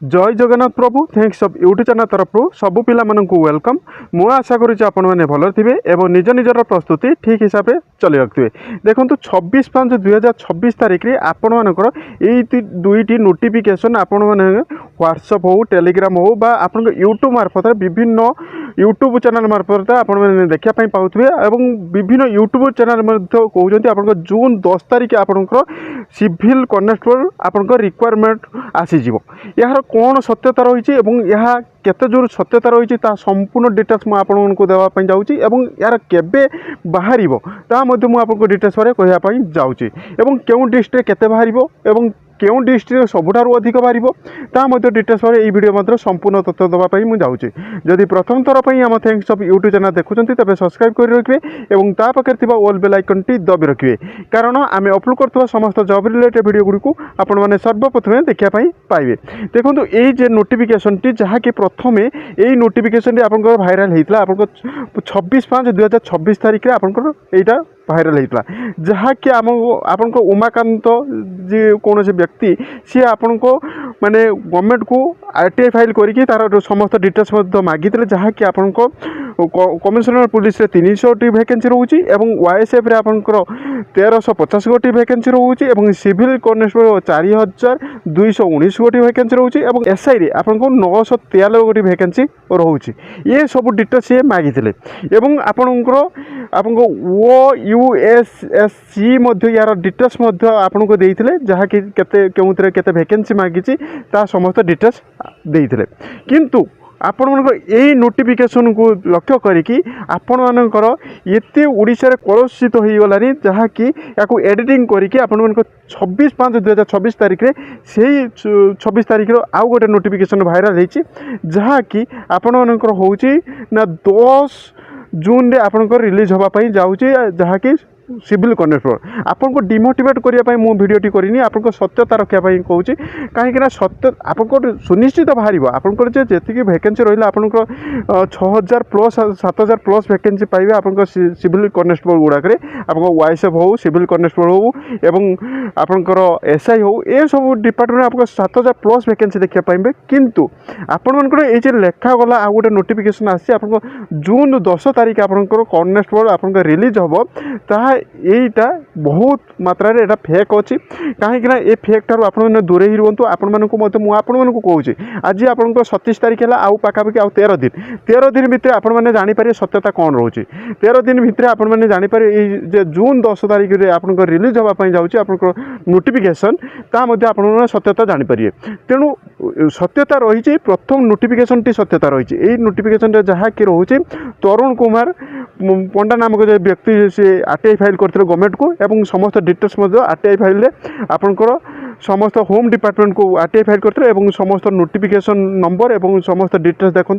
जय जगन्नाथ प्रभु thanks of YouTube channel तरफ सबू पिला वेलकम। मु आशा करुँच आपण मैंने भल थे और निज निजर प्रस्तुति ठीक हिसाब से चली रखिए। देखो 26/5/2026 तारीख में आपण मानकर ये दुईटी नोटिफिकेशन आपण मैंने व्हाट्सअप हो टेलीग्राम हो बा आप यूट्यूब मार्फत विभिन्न यूट्यूब चैनल मार्फत आपण मैंने देखापी पाथे और विभिन्न यूट्यूब चैनल कहते आप जून 10 तारीख आपंकर सिविल कनेस्टेबल आपण रिक्वायरमेंट आसीज यार कौन सत्यता रही है केते जोर सत्यता रही संपूर्ण डिटेल्स मुझे आपको देवाई जाऊँगी और यार केबे बाहर मुझे डिटेल्स कहवाई जाऊँगी और क्यों डिस्ट्रिक्ट केते बाहर क्यों डिस्ट्रिक्ट सबुठार अधिक बाहर डिटेल्स ये वीडियो संपूर्ण तथ्य देवाई मुझे जाऊँगी। जदि प्रथम थर पर आम थैंक्स ऑफ यूट्यूब चैनल देखुं तेज सब्सक्राइब कर रखिए और ता पाखे ऑल बेल आइकन टी दबी रखिए कारण आम अपलोड कर समस्त जॉब रिलेटेड वीडियो गुड़ी आपण मैंने सर्वप्रथम देखापी पाइबे। देखो ये नोटिफिकेशन टी जहाँकि प्रथम यही नोटिफिकेशन आप भाइराल होता आप 26/5/2026 तारीख में आपंकर यहाँ भाइराल होता जहाँकि आपण उमाकांत जी कौन से व्यक्ति सी आपण को माने गवर्नमेंट को आरटीआई फाइल करके तार समस्त डिटेल्स मागी जहाँकि आपण को कमिशनर पुलिस 300टी वैकेंसी रोचे और वाईएसएफ रे आपंकर 1350 गोटी वैकेंसी रोचे और सिविल कनेस्टेबल 4219 गोटी वैकेंसी रोचे और एसआई रे आपको 993 गोटी वैकेंसी रोचे। ये सब डिटेल्स ये मागी आपको OUSSC यार डिटेल्स आपको देते जहाँकि केते वैकेंसी मागी समस्त डिटेल्स देते किंतु आपण मान यही नोटिफिकेशन को लक्ष्य करिकी आपण मानकर एते ओडिशा रे कलुषित हो गलानी जहाँकि या एडिटिंग करिकी आपण मान 26/5/2026 तारीख रे से 26 तारीख आउ गोटे नोटिफिकेशन भाइराल होती जहाँकि आपण मानकर होची ना 10 जून रे आपनकर रिलीज होगापाई जाऊँगी जहाँकि सिविल कनेस्टेबल आपन को डिमोटिवेट करने मु वीडियोटी करनी आपन सत्यता रखापी कहूँ कहीं सत्य आपन सुनिश्चित बाहर आपंकर जी वैकेंसी रहा आपंकर 6000 प्लस 7000 प्लस वैकेंसी पाइबे आपन सिविल कनेस्टेबल गुड़ाक आप वाईएसएफ हो सिविल कनेस्टेबल हो एवं आपंकर एसआई हो ये सब डिपार्टमेंट आपको 7000 प्लस वैकेंसी देखा पाइबे किंतु आपण मानकर ये लेखा गला आ गोटे नोटिफिकेशन आसी आपको जून 10 तारीख आपंकर कनेस्टेबल आप रिलीज हम ता यहीटा बहुत मात्रा रे एटा फेक अच्छी कहीं ये फेक ठार आप दूरे ही रुहतु आपण मानक कहूँ आज आप 27 तारीख है आउ पाखापाखि आउ 13 दिन भितर आपण मैंने जानीपर सत्यता कौन रोचे 13 दिन भितर आपण मैंने जानीपर ये जून 10 तारीख में आप रिलीज होगापाई जाऊँगी आप नोटिफिकेशन आप सत्यता जानीपर तेणु सत्यता रही प्रथम नोटिफिकेशन टी सत्यता रही यही नोटिफिकेशन जहाँ कि रोचे तरुण कुमार पंडा नामक जो व्यक्ति से आरटीआई फाइल करते गवर्नमेंट को एवं समस्त डिटेल्स आरटीआई फाइल आपंकर समस्त होम डिपार्टमेंट को आरटीआई फाइल करते एवं समस्त नोटिफिकेशन नंबर एवं समस्त डिटेल्स देखो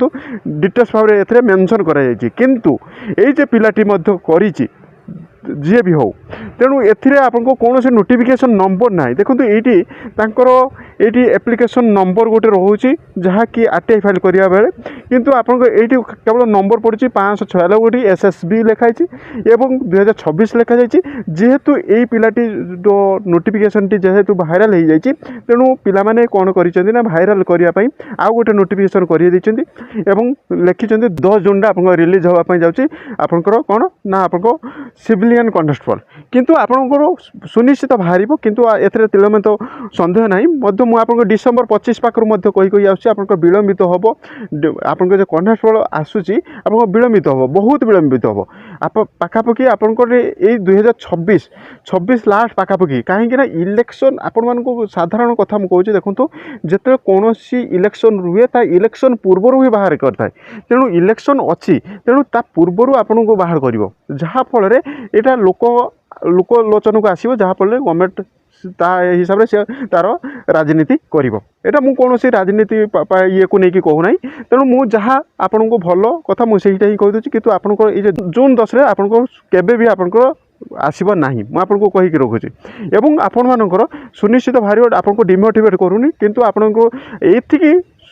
डिटेल्स भाव में मेंशन कराई किंतु ये पिलाटी करी जी भी हो तेणु आपको कौन से नोटिफिकेशन नंबर ना देखो ये एप्लिकेशन नंबर गोटे रोचे जहाँकि आरटीआई फाइल करा बेले किंतु आपको ये केवल नंबर पड़ी 596 गोटी SSB लिखाई एवं 2026 लिखाई जेहेतु यही पिलाटी जो नोटिफिकेशन टी जेहेतु भाइराल हो जाए तेणु पिलामाने कौन कर भाइराल करने आउ गोटे नोटिफिकेशन कर लिखिं 10 जून आप रिलीज होगापाई जाऊँगी आपंकर कौन ना आपको सिविलियन कनेस्टेबल किंतु आपंकर सुनिश्चित बाहर किंतु एथरे तिलमे तो सन्देह ना मुझे डिसेम्बर 25 पाखु कही आप विलंबित हम आप कनेस्टेबल आसूसी आप विलंबित हम बहुत विलंबित हम आप पाखापाखि आपंकर ये 2026 लास्ट पाखापाखि कहीं इलेक्शन आपण मानक साधारण कथा मुझे देखो जिते कौन इलेक्शन रुए ता इलेक्शन पूर्वर ही बाहर करता है तेणु इलेक्शन अच्छी तेणु ता पूर्वर आपन को बाहर कर जहाँफल यहाँ लोकलोचन को आसो जहाँफल गवर्नमेंट ता हिसाब से तार राजनीति करा मु कौन राजनीति ये को लेकिन कहूना तेणु मुझे आपण को भल कथा मुझे ही कहीदे कि आपंकर जून 10 आपको केबे भी आपंकर आसब ना मुझे कहीकि रखुची एवं आपण मानकर सुनिश्चित बाहर आपको डिमोटिवेट करूनी किंतु आपको ये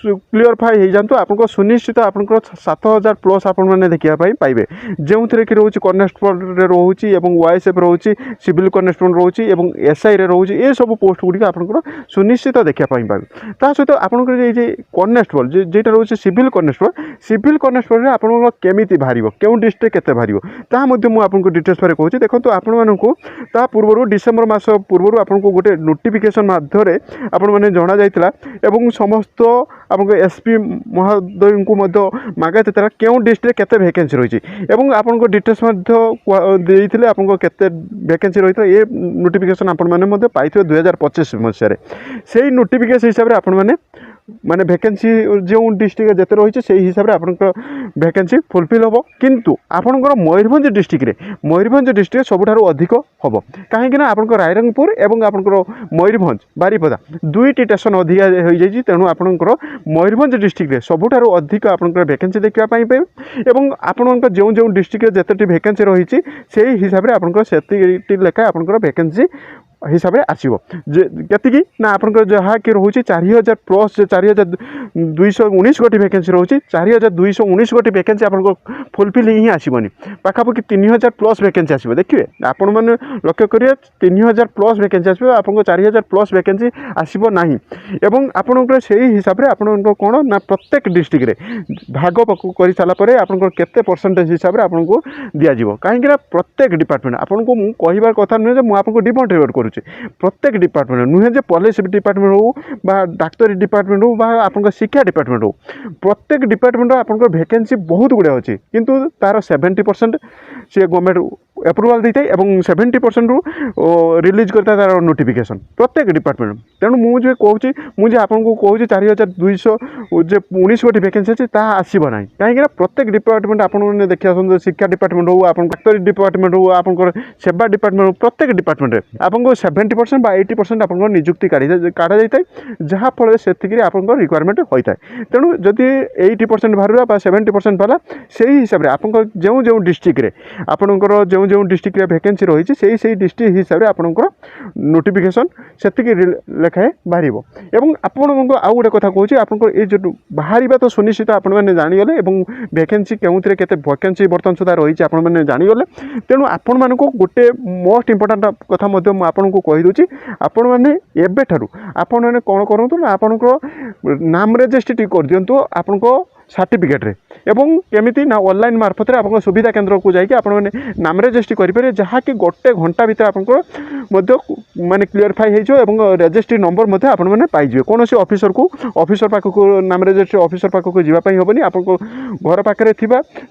क्लीयरफाई हो जातु आपको सुनिश्चित आपंकर 7000 प्लस आपने देखा पाइबे जो थे कि रोचे कनेस्टेबल रोचे वाईएसएफ रोचे सिविल कनेस्टेबल रोचे एसआई रोचे ये सब पोस्ट गुड़िक आपंकर सुनिश्चित देखा पाइबे ता सहित आपंकर ये कनेस्टेबल जेटा रोचे सिविल कनेस्टेबल आपंकर केमी बाहर क्यों डिस्ट्रिक्ट केते बाहर ता मुझे डिटेल्स पर कहूँ देखो आपको पूर्व डिसेम्बर मास पूर्व आपको गोटे नोटिफिकेशन माध्यम आपण मैंने जना जाइतिला एवं समस्त आपको एसपी महोदय को मागा जाता क्यों डिस्ट्रिक्ट केते वैकेंसी रही एवं आपको डिटेल्स देते आपको केते वैकेंसी रही है ये नोटिफिकेशन आपण मैंने पाई 2025 मसीह से नोटिफिकेशन हिसाब से आपण मैंने माने वैकेंसी जो डिस्ट्रिक्ट जिते रही से हिसाब से आप वैकेंसी फुलफिल हम किंतु आपंकर मयूरभंज डिस्ट्रिक्ट सबुठ अधिक हम कहीं आप रायरंगपुर एवं आपंकर मयूरभंज बारिपदा दुईटी स्टेशन अधिका हो जाए तेणु आपंकर मयूरभंज डिस्ट्रिक्ट सबुठ अधिक आपंकर वैकेंसी देखा पाइबे एवं आपंकर जो जो डिस्ट्रिक्ट जिते वैकेंसी रही से हिसाब से आपंकर से लेखा आपंकर वैकेंसी हिसाब से आसो जी ना आपंकर जहाँ कि रोचे 4000 प्लस 4219 गोटी वैकेंसी रोचे 4219 गोटी वैकेंसी आपको फुलफिल ही आसबनी पाखापाखि 3000 प्लस वैकेंसी आसो देखिए आपण मैंने लक्ष्य करेंगे 3000 प्लस वैकेंसी आसो आपको 4000 प्लस वैकेंसी आसब ना एवं आपंकर से हिसाब से आपण कौन ना प्रत्येक डिस्ट्रिक्ट भाग कर सारापर आपंकर केते परसेंटेज हिसाब से आपको दिज्व कहीं प्रत्येक डिपार्टमेंट आपको मुझे कहबार कथा नुहे मुझे आपको डिमोटिवेट करूँ प्रत्येक डिपार्टमेंट नुहे जे पॉलिसी डिपार्टमेंट हो बा डाक्तरी डिपार्टमेंट हो बा आपन शिक्षा डिपार्टमेंट हो प्रत्येक डिपार्टमेंट आपन वैकेंसी बहुत गुड़े अच्छी किंतु तार 70% सी गवर्नमेंट एप्रुवाल देता है और 70% रिलीज करता है तार नोटिफिकेशन प्रत्येक डिपार्टमेंट तेणु मुझे कहूँ मुझे आपको कहूँ 4219 गोटी वैकेंसी अच्छी ता आसब ना कहीं प्रत्येक डिपार्टमेंट आपने देखिए शिक्षा डिपार्टमेंट हो आप डाक्तरी डिपार्टमेंट हो आप सेवा डिपार्टमेंट हो प्रत्येक डिपार्टमेंट आपको 70% बा 80% आप निजुक्ति काढ़ा जाए जहाँफल से रिक्वायरमेंट होता है तेणु जदि 80% बाहर बा 70% बाला से हिसाब से आप जो जो डिस्ट्रिक्ट आपंकर जो जो डिस्ट्रिक्ट वैकेंसी रही से डिस्ट्रिक्ट हिसाब से आपंकर नोटिफिकेशन से लेखाए बाहर एवं आपको आउ गोटे कथा कहूँ आपंकर ये जो बाहर तो सुनिश्चित आपने जानीगले वैकेंसी क्यों थे वैकेंसी बर्तमान सुधा रही आपने जानीगले तेणु आपण मानक गोटे मोस्ट इंपोर्टाट कथा आपको कहीदे आपण मैंने एवं आपण मैंने कौन करूँ ना आपंकर नाम रेजिस्ट्री कर दिंतु आपण सर्टिफिकेट रे एवं केमिति ना ऑनलाइन मार्फत आपको सुविधा केन्द्र को जाकि आपने नाम रेजिस्ट्री करेंगे जहाँकि गोटे घंटा भीतर आपको माने क्लीयरफाई हो रेजिस्ट्री नंबर आपने पाइबे कौन से ऑफिसर पाखक नाम रेजिस्ट्री ऑफिसर पाखक जावाई हेनी आप घर पाखे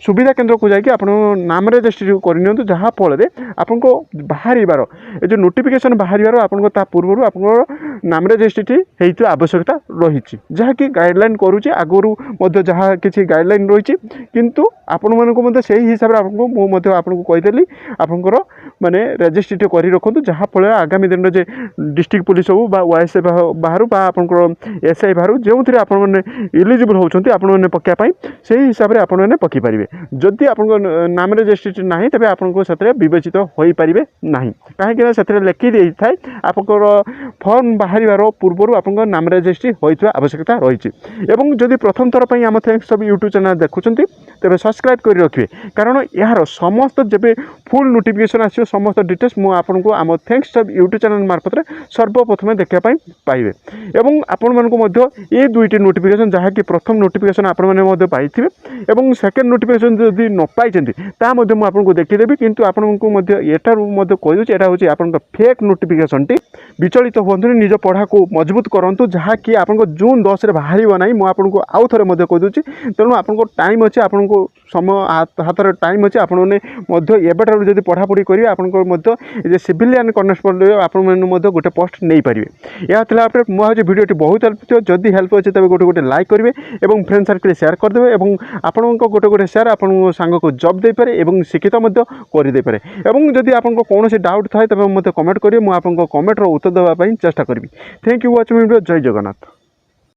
सुविधा केन्द्र को जाकि आप नाम रेजिस्ट्री करनी जहाँफल आपको बाहर जो नोटिफिकेशन बाहर आपको पूर्व आप नाम रेजिस्ट्री होता आवश्यकता रही जहाँकि गाइडलाइन करुचे आगु जहाँ किसी गाइडलाइन रही किंतु आपण मानक से हिसाब से आपको कहीदेली आपंकर माने रेजिस्ट्री कर रखुद जहाँफल आगामी दिन में डिस्ट्रिक्ट पुलिस हो वाईएसएफ बाहर आपंकर एसआई बाहर जो थे आपने इलिजिबल होती आपने पकाई से हिसाब से आपने पकईपारे जदि आप नाम रेजिस्ट्री ना तेज आपको विवेचित हो पारे ना कहीं से लिखी दी था आपंकर फॉर्म बाहर पूर्व आप नाम रेजिस्ट्री होता आवश्यकता रही जदि प्रथम थर पर आम थैंक्स सब यूट्यूब चैनल देखुं तेज सब्सक्राइब कर रखिए कारण यार समस्त जब फुल नोटिफिकेशन आसो समस्त डिटेल्स मुझे आम थैंक्स सब यूट्यूब चैनल मार्फत सर्वप्रथम देखापी पाइबे एवं आपण मानक ये दुईटी नोटिफिकेशन जहाँकि प्रथम नोटिफिकेशन आपने पाई एवं सेकेंड नोटिफिकेशन जदि न पाई मुझे देखीदेवी किंतु आपको कहीदे यहाँ हूँ आप फेक नोटिफिकेशन टी विचलित हूँ निज पढ़ा को मजबूत करूँ जहाँकि आप जून 10 बाहर ना मुझे आउ थे कहीदे तेणु आपको टाइम अच्छे आपको समय हाथ टाइम अच्छे आपने एवं जब पढ़ापढ़ी करेंगे आपको सिविलियन कनेस्टेबल आपने गोटे पोस्ट नहीं पारे यह अपडेट मुझे भिडियो बहुत हेल्प थी जदि हेल्प अच्छे तब गोटे गोटे लाइक करेंगे और फ्रेंड सर्कल शेयर करदे और आपको गोटे गोटे शेयर आप सांग को जॉब दे पारे और शिक्षित करदे पारे और जदि आपको कौन डाउट थाए तब मत कमेंट करेंगे मुझे आपको कमेंटर उत्तर देवाई चेष्टा करी थैंक यू वाचिंग वीडियो जय जगन्नाथ।